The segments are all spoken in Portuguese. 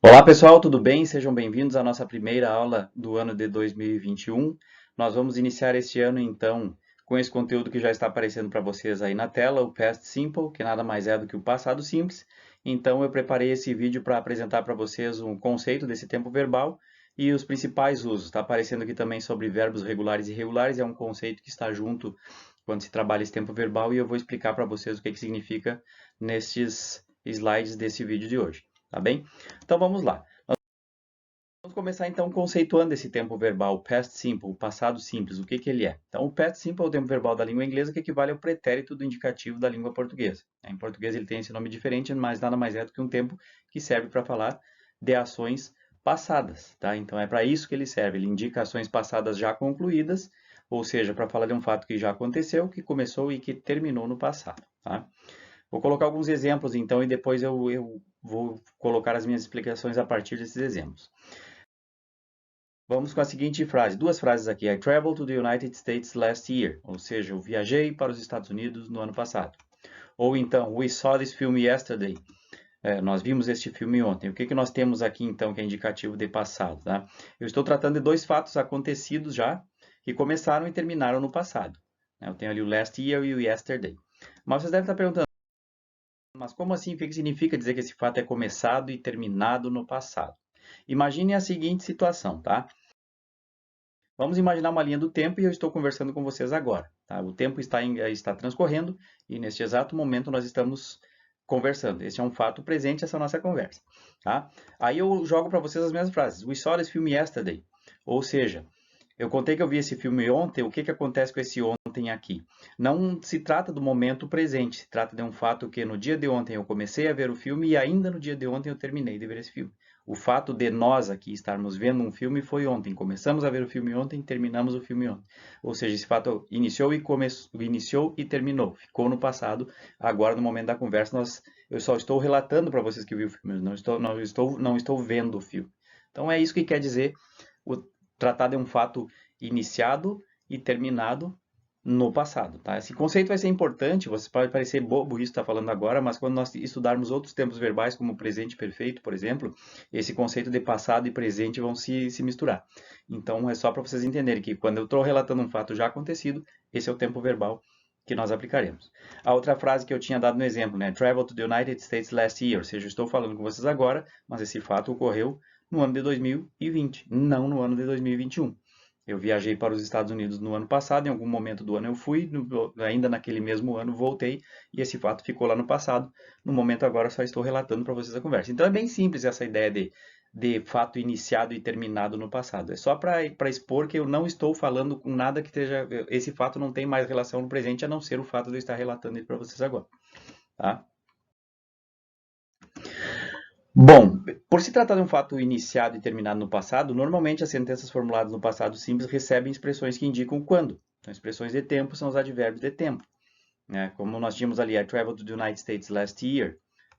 Olá pessoal, tudo bem? Sejam bem-vindos à nossa primeira aula do ano de 2021. Nós vamos iniciar este ano então com esse conteúdo que já está aparecendo para vocês aí na tela, o Past Simple, que nada mais é do que o passado simples. Então eu preparei esse vídeo para apresentar para vocês um conceito desse tempo verbal e os principais usos. Está aparecendo aqui também sobre verbos regulares e irregulares, é um conceito que está junto quando se trabalha esse tempo verbal e eu vou explicar para vocês o que significa nestes slides desse vídeo de hoje, tá bem? Então vamos lá. Vamos começar então conceituando esse tempo verbal past simple, o passado simples, o que que ele é? Então, o past simple é o tempo verbal da língua inglesa que equivale ao pretérito do indicativo da língua portuguesa. Em português ele tem esse nome diferente, mas nada mais é do que um tempo que serve para falar de ações passadas, tá? Então é para isso que ele serve, ele indica ações passadas já concluídas, ou seja, para falar de um fato que já aconteceu, que começou e que terminou no passado, tá? Vou colocar alguns exemplos então e depois eu vou colocar as minhas explicações a partir desses exemplos. Vamos com a seguinte frase, duas frases aqui. I traveled to the United States last year, ou seja, eu viajei para os Estados Unidos no ano passado. Ou então, we saw this film yesterday. Nós vimos este filme ontem. O que que nós temos aqui então que é indicativo de passado, tá? Eu estou tratando de dois fatos acontecidos já, que começaram e terminaram no passado. Eu tenho ali o last year e o yesterday. Mas vocês devem estar perguntando, mas como assim? O que que significa dizer que esse fato é começado e terminado no passado? Imagine a seguinte situação, tá? Vamos imaginar uma linha do tempo e eu estou conversando com vocês agora. Tá? O tempo está transcorrendo e neste exato momento nós estamos conversando. Esse é um fato presente, essa nossa conversa. Tá? Aí eu jogo para vocês as mesmas frases. We saw this film yesterday. Ou seja, eu contei que eu vi esse filme ontem, o que que acontece com esse ontem aqui? Não se trata do momento presente, se trata de um fato que no dia de ontem eu comecei a ver o filme e ainda no dia de ontem eu terminei de ver esse filme. O fato de nós aqui estarmos vendo um filme foi ontem. Começamos a ver o filme ontem, terminamos o filme ontem. Ou seja, esse fato iniciou e terminou. Ficou no passado. Agora, no momento da conversa, eu só estou relatando para vocês que vi o filme. Não estou vendo o filme. Então é isso que quer dizer o tratado é um fato iniciado e terminado no passado, tá? Esse conceito vai ser importante, você pode parecer bobo isso que está falando agora, mas quando nós estudarmos outros tempos verbais, como presente perfeito, por exemplo, esse conceito de passado e presente vão se misturar. Então, é só para vocês entenderem que quando eu estou relatando um fato já acontecido, esse é o tempo verbal que nós aplicaremos. A outra frase que eu tinha dado no exemplo, né? Travel to the United States last year, ou seja, eu estou falando com vocês agora, mas esse fato ocorreu no ano de 2020, não no ano de 2021. Eu viajei para os Estados Unidos no ano passado, em algum momento do ano eu fui, ainda naquele mesmo ano voltei, e esse fato ficou lá no passado. No momento agora só estou relatando para vocês a conversa. Então é bem simples essa ideia de fato iniciado e terminado no passado. É só para expor que eu não estou falando com nada que esteja. Esse fato não tem mais relação no presente, a não ser o fato de eu estar relatando ele para vocês agora. Tá? Bom, por se tratar de um fato iniciado e terminado no passado, normalmente as sentenças formuladas no passado simples recebem expressões que indicam quando. Então, expressões de tempo são os advérbios de tempo, né? Como nós tínhamos ali, I traveled to the United States last year,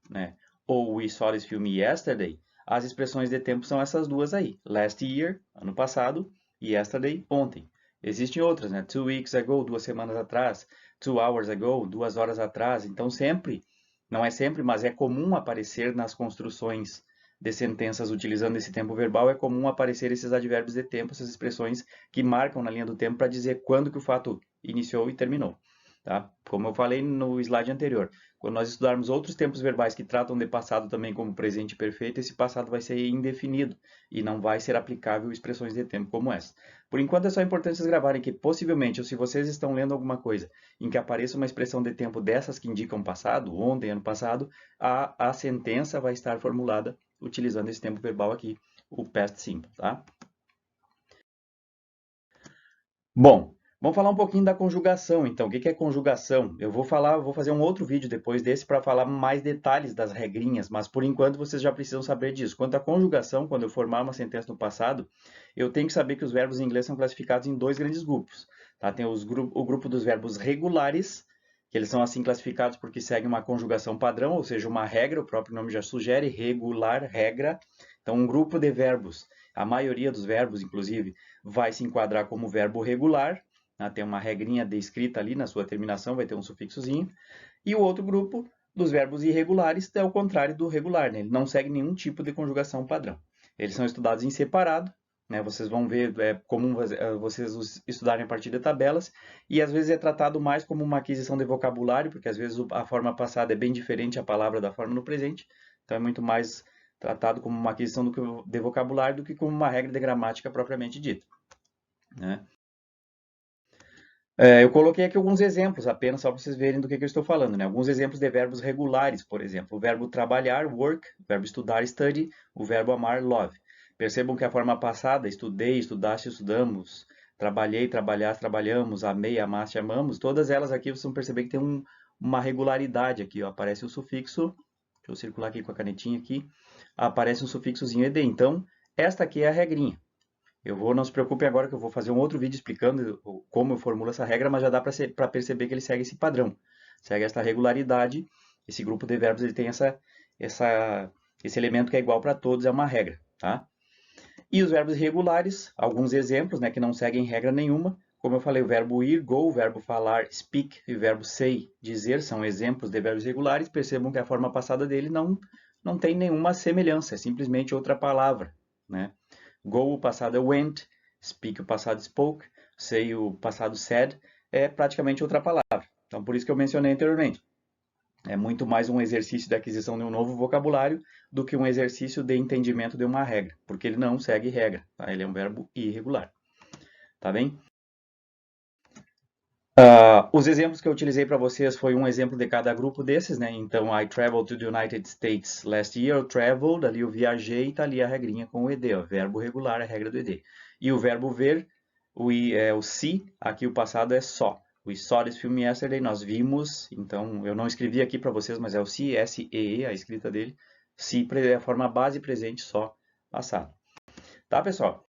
né? Ou we saw this film yesterday. As expressões de tempo são essas duas aí. Last year, ano passado, e yesterday, ontem. Existem outras, né? 2 weeks ago, 2 semanas atrás. 2 hours ago, 2 horas atrás. Então, sempre, não é sempre, mas é comum aparecer nas construções de sentenças utilizando esse tempo verbal, é comum aparecer esses advérbios de tempo, essas expressões que marcam na linha do tempo para dizer quando que o fato iniciou e terminou. Tá? Como eu falei no slide anterior, quando nós estudarmos outros tempos verbais que tratam de passado também como presente perfeito, esse passado vai ser indefinido e não vai ser aplicável expressões de tempo como essa. Por enquanto é só importante vocês gravarem que possivelmente, ou se vocês estão lendo alguma coisa em que apareça uma expressão de tempo dessas que indicam passado, ontem, ano passado, a sentença vai estar formulada utilizando esse tempo verbal aqui, o past simple, tá? Bom, vamos falar um pouquinho da conjugação, então. O que é conjugação? Eu vou fazer um outro vídeo depois desse para falar mais detalhes das regrinhas, mas por enquanto vocês já precisam saber disso. Quanto à conjugação, quando eu formar uma sentença no passado, eu tenho que saber que os verbos em inglês são classificados em dois grandes grupos, tá? Tem o grupo dos verbos regulares, que eles são assim classificados porque seguem uma conjugação padrão, ou seja, uma regra, o próprio nome já sugere, regular, regra. Então, um grupo de verbos, a maioria dos verbos, inclusive, vai se enquadrar como verbo regular, né? Tem uma regrinha descrita ali na sua terminação, vai ter um sufixozinho. E o outro grupo dos verbos irregulares é o contrário do regular, né? Ele não segue nenhum tipo de conjugação padrão. Eles são estudados em separado, né? Vocês vão ver, é comum vocês estudarem a partir de tabelas, e às vezes é tratado mais como uma aquisição de vocabulário, porque às vezes a forma passada é bem diferente a palavra da forma no presente, então é muito mais tratado como uma aquisição de vocabulário do que como uma regra de gramática propriamente dita, né? Eu coloquei aqui alguns exemplos, apenas só para vocês verem do que eu estou falando, né? Alguns exemplos de verbos regulares, por exemplo. O verbo trabalhar, work, o verbo estudar, study, o verbo amar, love. Percebam que a forma passada, estudei, estudaste, estudamos, trabalhei, trabalhaste, trabalhamos, amei, amaste, amamos, todas elas aqui vocês vão perceber que tem uma regularidade aqui, ó. Aparece o sufixo, deixa eu circular aqui com a canetinha aqui, aparece um sufixozinho ed. Então, esta aqui é a regrinha. Não se preocupe agora que eu vou fazer um outro vídeo explicando como eu formulo essa regra, mas já dá para perceber que ele segue esse padrão, segue essa regularidade. Esse grupo de verbos ele tem esse elemento que é igual para todos, é uma regra, tá? E os verbos irregulares, alguns exemplos, né, que não seguem regra nenhuma. Como eu falei, o verbo ir, go, o verbo falar, speak, e o verbo say, dizer, são exemplos de verbos irregulares. Percebam que a forma passada dele não tem nenhuma semelhança, é simplesmente outra palavra, né? Go, o passado é went, speak, o passado spoke, say, o passado said, é praticamente outra palavra. Então, por isso que eu mencionei anteriormente. É muito mais um exercício de aquisição de um novo vocabulário do que um exercício de entendimento de uma regra, porque ele não segue regra, tá? Ele é um verbo irregular, tá bem? Os exemplos que eu utilizei para vocês foi um exemplo de cada grupo desses, né? Então, I traveled to the United States last year. Eu traveled, ali eu viajei, tá ali a regrinha com o ed, ó, verbo regular, a regra do ed. E o verbo ver, o see, aqui o passado é saw. We saw this film yesterday, nós vimos, então eu não escrevi aqui para vocês, mas é o see, S-E-E, a escrita dele. See é a forma base presente, só passado. Tá, pessoal?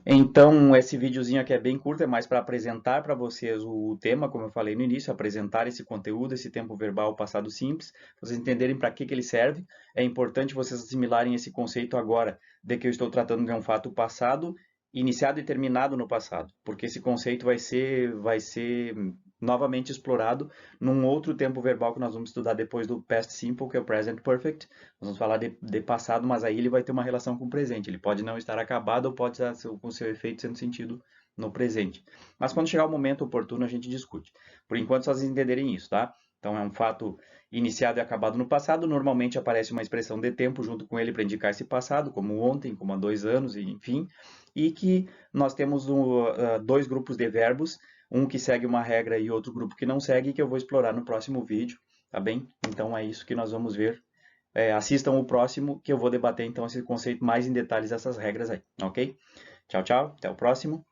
Então, esse videozinho aqui é bem curto, é mais para apresentar para vocês o tema, como eu falei no início, apresentar esse conteúdo, esse tempo verbal passado simples, vocês entenderem para que ele serve. É importante vocês assimilarem esse conceito agora de que eu estou tratando de um fato passado, iniciado e terminado no passado, porque esse conceito vai ser novamente explorado num outro tempo verbal que nós vamos estudar depois do past simple, que é o present perfect. Nós vamos falar de passado, mas aí ele vai ter uma relação com o presente. Ele pode não estar acabado ou pode estar com seu efeito sendo sentido no presente. Mas quando chegar o momento oportuno, a gente discute. Por enquanto, só vocês entenderem isso, tá? Então, é um fato iniciado e acabado no passado. Normalmente aparece uma expressão de tempo junto com ele para indicar esse passado, como ontem, como há 2 anos, enfim. E que nós temos dois grupos de verbos, um que segue uma regra e outro grupo que não segue, que eu vou explorar no próximo vídeo, tá bem? Então, é isso que nós vamos ver. Assistam o próximo, que eu vou debater então esse conceito mais em detalhes, essas regras aí, ok? Tchau, tchau, até o próximo.